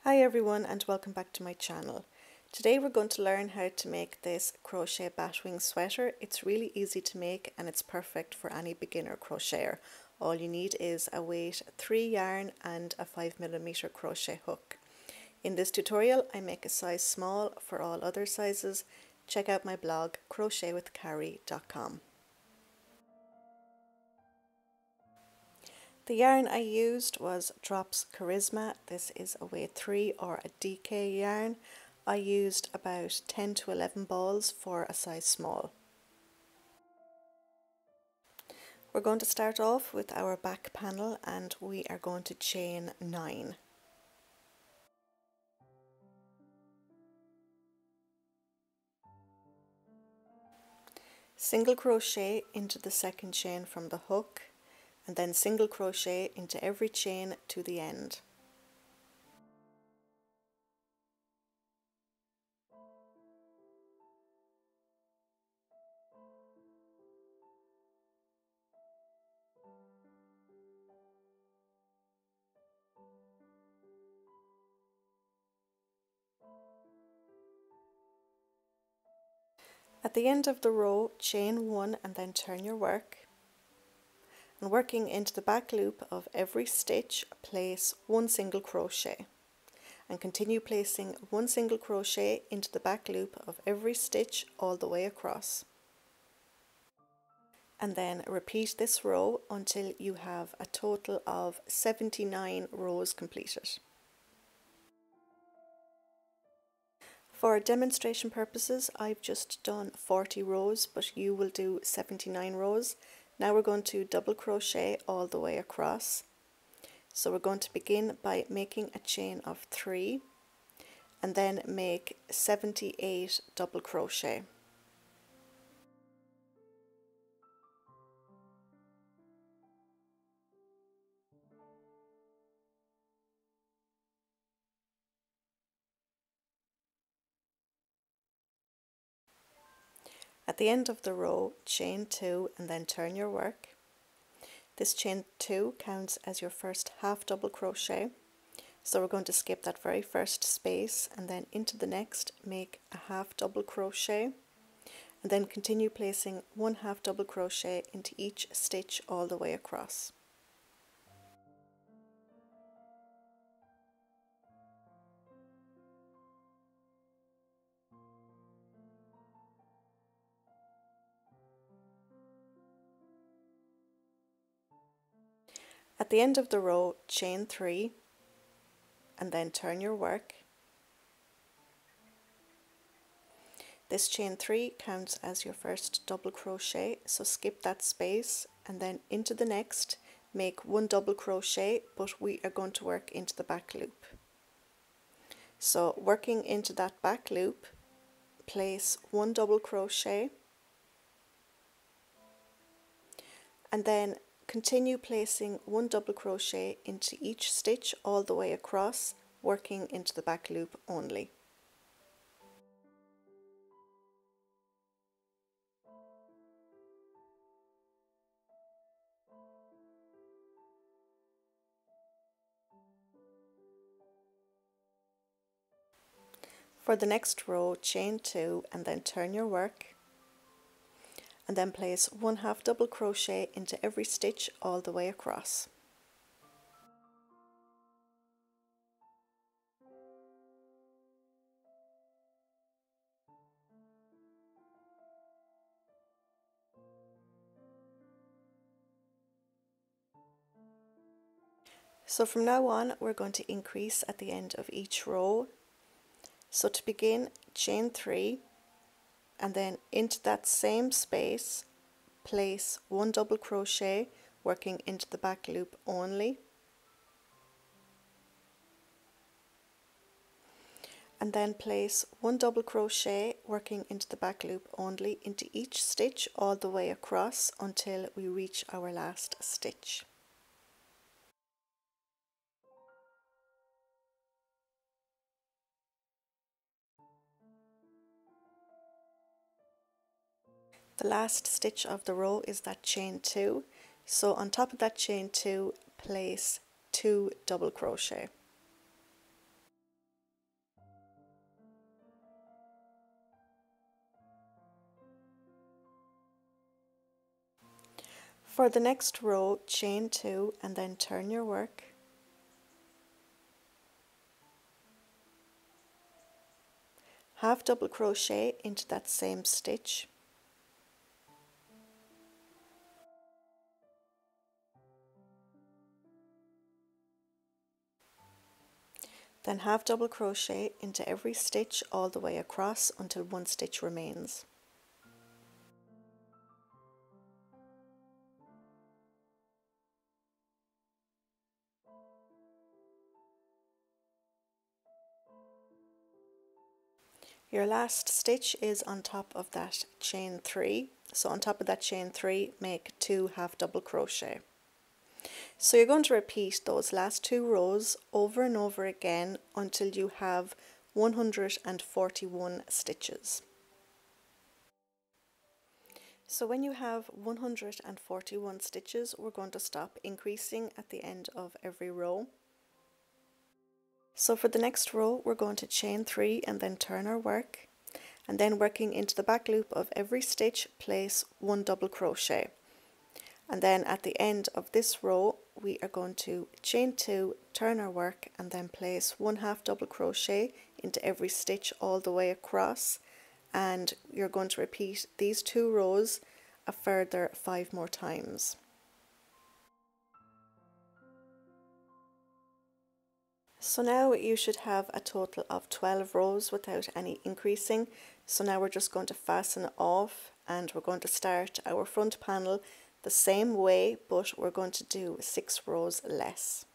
Hi everyone and welcome back to my channel. Today we're going to learn how to make this crochet batwing sweater. It's really easy to make and it's perfect for any beginner crocheter. All you need is a weight 3 yarn and a 5mm crochet hook. In this tutorial I make a size small. For all other sizes check out my blog crochetwithcarrie.com. The yarn I used was Drops Charisma. This is a weight 3 or a DK yarn. I used about 10 to 11 balls for a size small. We're going to start off with our back panel and we are going to chain 9. Single crochet into the second chain from the hook and then single crochet into every chain to the end. At the end of the row, chain 1 and then turn your work. And working into the back loop of every stitch, place 1 single crochet. And continue placing 1 single crochet into the back loop of every stitch all the way across. And then repeat this row until you have a total of 79 rows completed. For demonstration purposes, I've just done 40 rows, but you will do 79 rows. Now we're going to double crochet all the way across. So we're going to begin by making a chain of 3 and then make 78 double crochet. At the end of the row, chain 2 and then turn your work. This chain 2 counts as your first half double crochet. So we're going to skip that very first space and then into the next make a half double crochet and then continue placing 1 half double crochet into each stitch all the way across. At the end of the row, chain 3 and then turn your work. This chain 3 counts as your first double crochet, so skip that space and then into the next make 1 double crochet, but we are going to work into the back loop. So working into that back loop, place 1 double crochet and then continue placing 1 double crochet into each stitch all the way across, working into the back loop only. For the next row, chain 2 and then turn your work and then place 1 half double crochet into every stitch all the way across. So from now on we're going to increase at the end of each row. So to begin, chain 3 and then into that same space place 1 double crochet, working into the back loop only, and then place 1 double crochet, working into the back loop only, into each stitch all the way across until we reach our last stitch. The last stitch of the row is that chain 2, so on top of that chain 2 place 2 double crochet. For the next row, chain 2 and then turn your work. Half double crochet into that same stitch. Then half double crochet into every stitch all the way across until one stitch remains. Your last stitch is on top of that chain 3. So on top of that chain 3, make 2 half double crochet. So you're going to repeat those last 2 rows over and over again until you have 141 stitches. So when you have 141 stitches, we're going to stop increasing at the end of every row. So for the next row, we're going to chain 3 and then turn our work, and then working into the back loop of every stitch, place 1 double crochet. And then at the end of this row, we are going to chain 2, turn our work, and then place 1 half double crochet into every stitch all the way across. And you're going to repeat these 2 rows a further 5 more times. So now you should have a total of 12 rows without any increasing. So now we're just going to fasten it off, and we're going to start our front panel the same way, but we're going to do 6 rows less.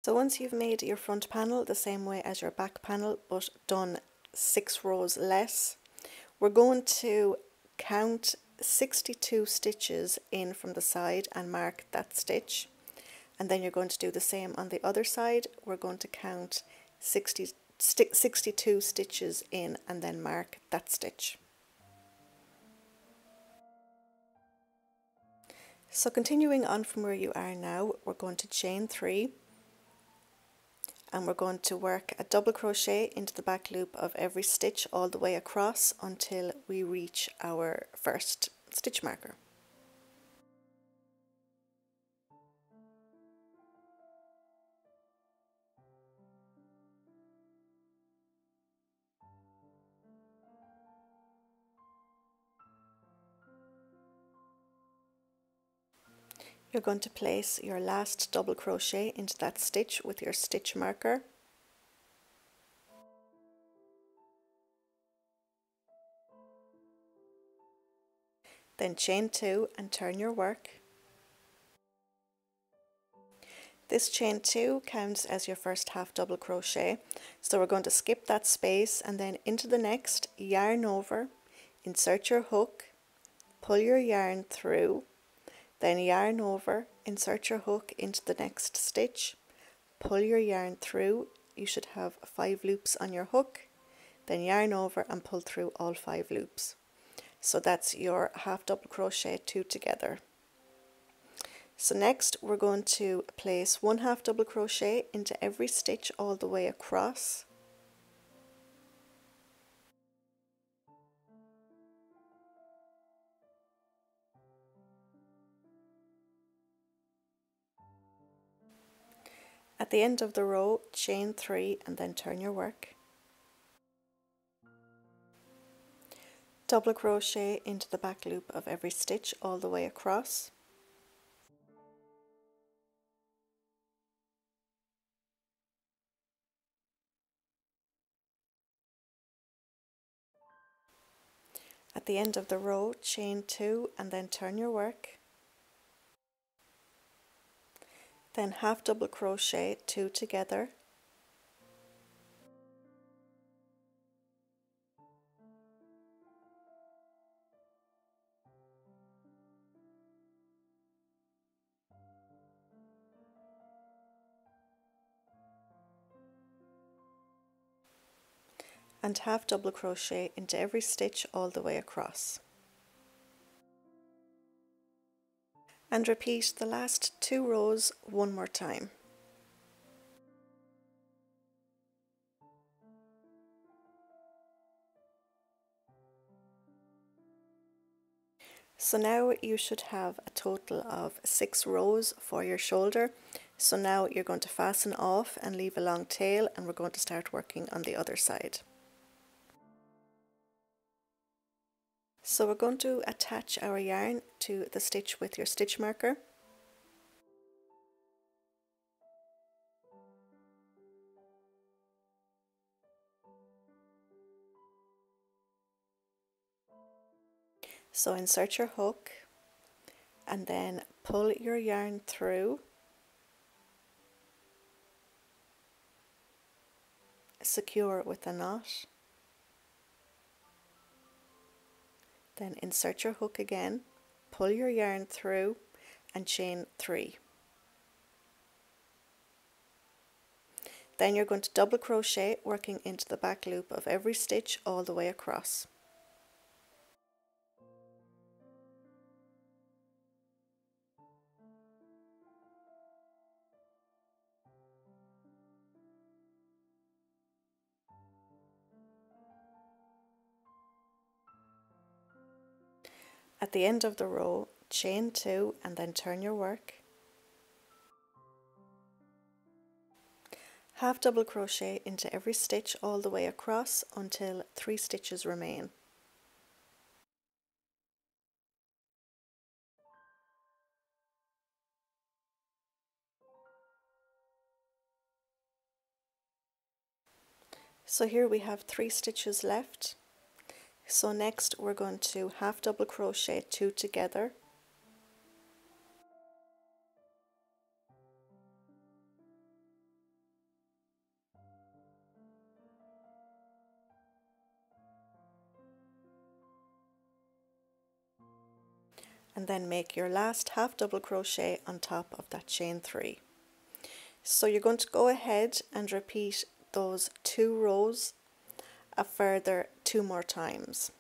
So once you've made your front panel the same way as your back panel, but done 6 rows less, we're going to count 62 stitches in from the side and mark that stitch. And then you're going to do the same on the other side. We're going to count 62 stitches in and then mark that stitch. So continuing on from where you are now, we're going to chain 3 and we're going to work a double crochet into the back loop of every stitch all the way across until we reach our first stitch marker. You're going to place your last double crochet into that stitch with your stitch marker. Then chain 2 and turn your work. This chain 2 counts as your first half double crochet, so we're going to skip that space and then into the next, yarn over, insert your hook, pull your yarn through, then yarn over, insert your hook into the next stitch, pull your yarn through. You should have 5 loops on your hook, then yarn over and pull through all 5 loops. So that's your half double crochet 2 together. So next we're going to place 1 half double crochet into every stitch all the way across. At the end of the row, chain 3 and then turn your work. Double crochet into the back loop of every stitch all the way across. At the end of the row, chain 2 and then turn your work. Then half double crochet 2 together. And half double crochet into every stitch all the way across. And repeat the last 2 rows one more time. So now you should have a total of 6 rows for your shoulder. So now you're going to fasten off and leave a long tail, and we're going to start working on the other side. So we're going to attach our yarn to the stitch with your stitch marker. So insert your hook and then pull your yarn through, secure with a knot, then insert your hook again, pull your yarn through and chain 3. Then you're going to double crochet, working into the back loop of every stitch all the way across. At the end of the row, chain 2 and then turn your work. Half double crochet into every stitch all the way across until 3 stitches remain. So here we have 3 stitches left. So next we're going to half double crochet 2 together, and then make your last half double crochet on top of that chain 3. So you're going to go ahead and repeat those 2 rows a further 2 more times.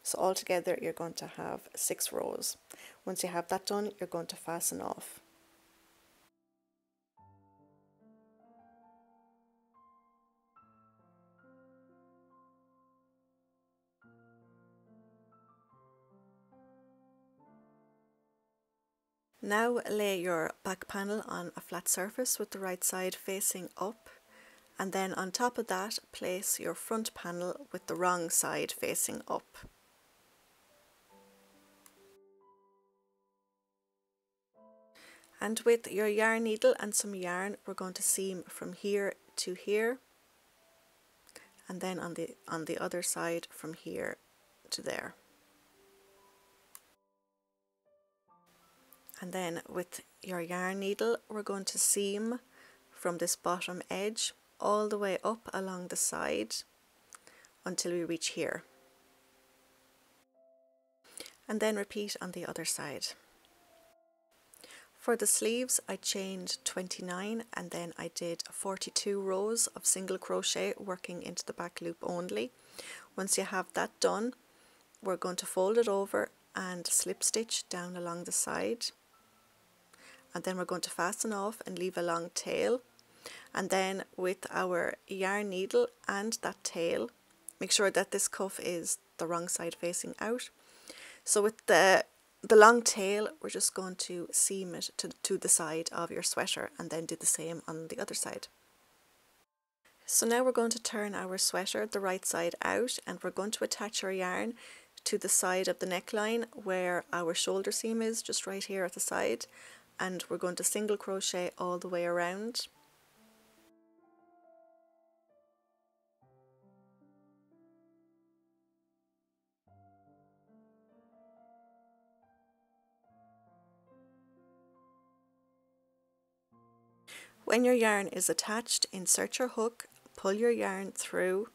So altogether you're going to have 6 rows. Once you have that done, you're going to fasten off. Now lay your back panel on a flat surface with the right side facing up, and then on top of that place your front panel with the wrong side facing up. And with your yarn needle and some yarn, we're going to seam from here to here, and then on the other side from here to there. And then with your yarn needle, we're going to seam from this bottom edge all the way up along the side until we reach here. And then repeat on the other side. For the sleeves, I chained 29 and then I did 42 rows of single crochet working into the back loop only. Once you have that done, we're going to fold it over and slip stitch down along the side, and then we're going to fasten off and leave a long tail. And then with our yarn needle and that tail, make sure that this cuff is the wrong side facing out. So with the long tail, we're just going to seam it to the side of your sweater and then do the same on the other side. So now we're going to turn our sweater the right side out, and we're going to attach our yarn to the side of the neckline where our shoulder seam is, just right here at the side, and we're going to single crochet all the way around. When your yarn is attached, insert your hook, pull your yarn through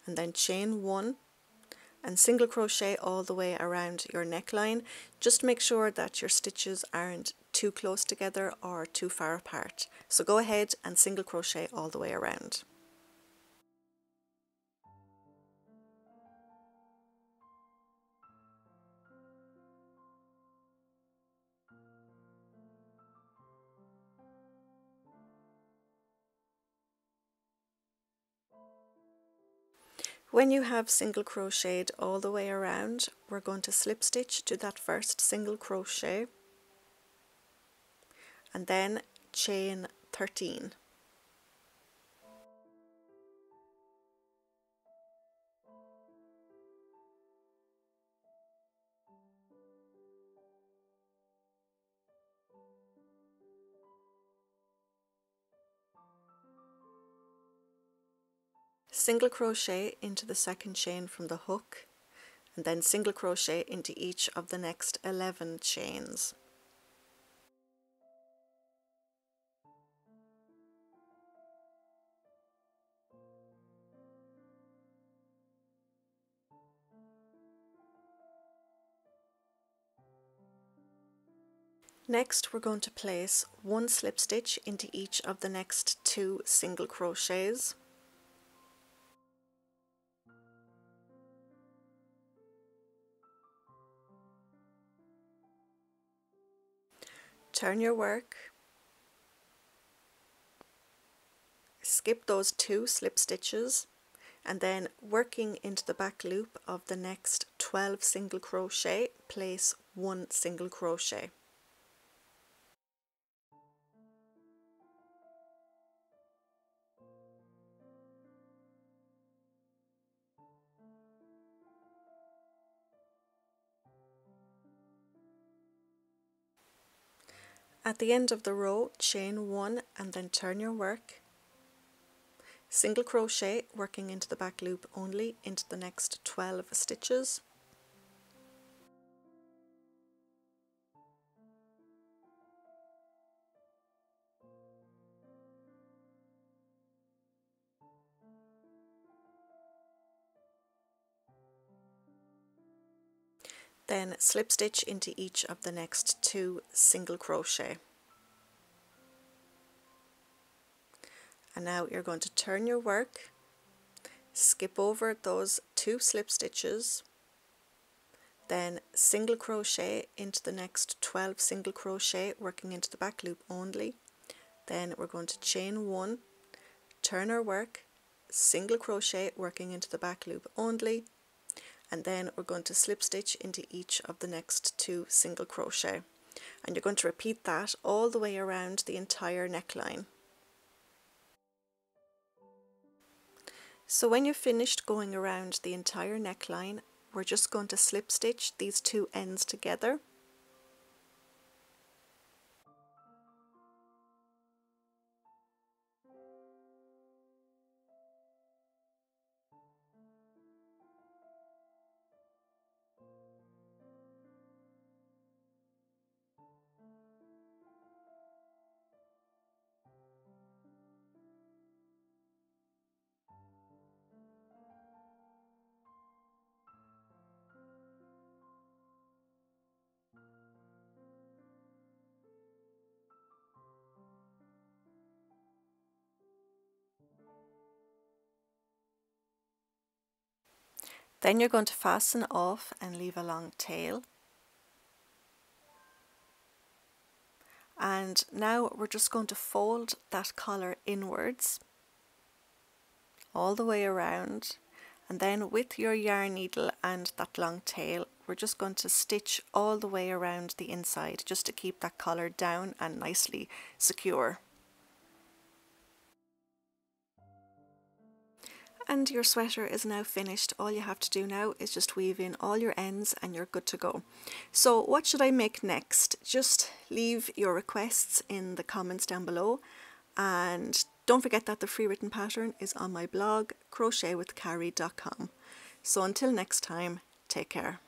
and then chain 1 and single crochet all the way around your neckline. Just make sure that your stitches aren't too close together or too far apart. So go ahead and single crochet all the way around. When you have single crocheted all the way around, we're going to slip stitch to that first single crochet and then chain 13. Single crochet into the second chain from the hook, and then single crochet into each of the next 11 chains. Next, we're going to place one slip stitch into each of the next 2 single crochets. Turn your work, skip those 2 slip stitches, and then working into the back loop of the next 12 single crochet, place 1 single crochet. At the end of the row, chain 1 and then turn your work, single crochet working into the back loop only into the next 12 stitches. Then slip stitch into each of the next 2 single crochet. And now you're going to turn your work, skip over those 2 slip stitches, then single crochet into the next 12 single crochet working into the back loop only. Then we're going to chain 1, turn our work, single crochet working into the back loop only, and then we're going to slip stitch into each of the next 2 single crochet, and you're going to repeat that all the way around the entire neckline. So when you've finished going around the entire neckline, we're just going to slip stitch these 2 ends together. Then you're going to fasten off and leave a long tail. And now we're just going to fold that collar inwards all the way around, and then with your yarn needle and that long tail, we're just going to stitch all the way around the inside just to keep that collar down and nicely secure. And your sweater is now finished. All you have to do now is just weave in all your ends and you're good to go. So what should I make next? Just leave your requests in the comments down below, and don't forget that the free written pattern is on my blog crochetwithcarrie.com. So until next time, take care.